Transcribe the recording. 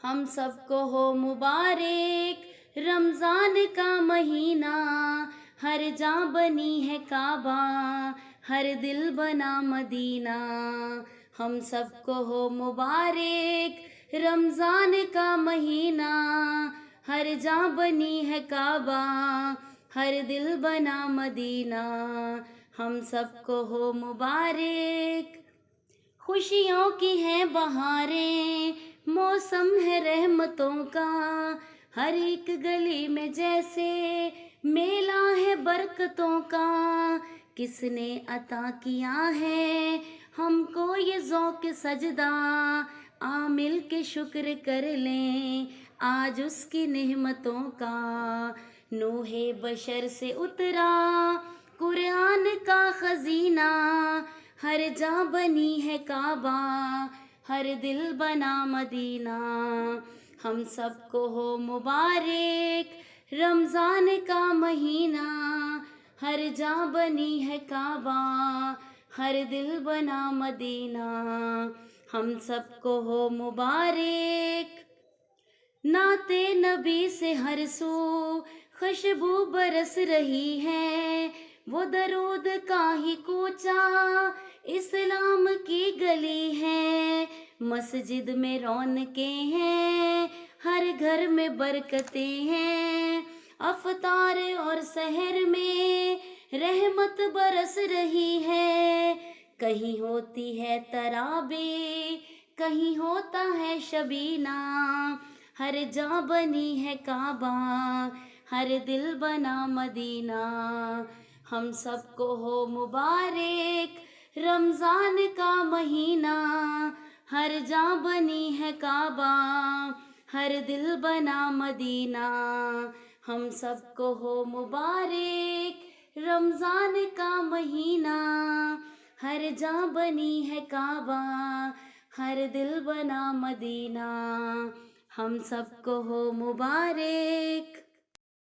ہم سب کو ہو مبارک رمضان کا مہینہ، ہر جاں بنی ہے کعبہ، ہر دل بنا مدینہ۔ ہم سب کو ہو مبارک رمضان کا مہینہ، ہر جاں بنی ہے کعبہ، ہر دل بنا مدینہ۔ ہم سب کو ہو مبارک، خوشیوں کی ہیں بہاریں، موسم ہے رحمتوں کا، ہر ایک گلی میں جیسے میلہ ہے برکتوں کا۔ کس نے عطا کیا ہے ہم کو یہ ذوق سجدہ، آ مل کے شکر کر لیں آج اس کی نعمتوں کا۔ نوح بشر سے اترا قرآن کا خزینہ، ہر جاں بنی ہے کعبہ، ہر دل بنا مدینہ۔ ہم سب کو ہو مبارک رمضان کا مہینہ، ہر جاں بنی ہے کعبہ، ہر دل بنا مدینہ۔ ہم سب کو ہو مبارک، نعت نبی سے ہر سو خوشبو برس رہی ہے، وہ درود کا ہی کوچہ اسلام کی گلی ہے۔ مسجد میں رونقیں ہیں، ہر گھر میں برکتیں ہیں، افطار اور سحر میں رحمت برس رہی ہے۔ کہیں ہوتی ہے تراویح، کہیں ہوتا ہے شبینہ، ہر جاں بنی ہے کعبہ، ہر دل بنا مدینہ۔ ہم سب کو ہو مبارک رمضان کا مہینہ، ہر جاں بنی ہے کعبہ، ہر دل بنا مدینہ۔ ہم سب کو ہو مبارک رمضان کا مہینہ، ہر جاں بنی ہے کعبہ، ہر دل بنا مدینہ۔ ہم سب کو ہو مبارک۔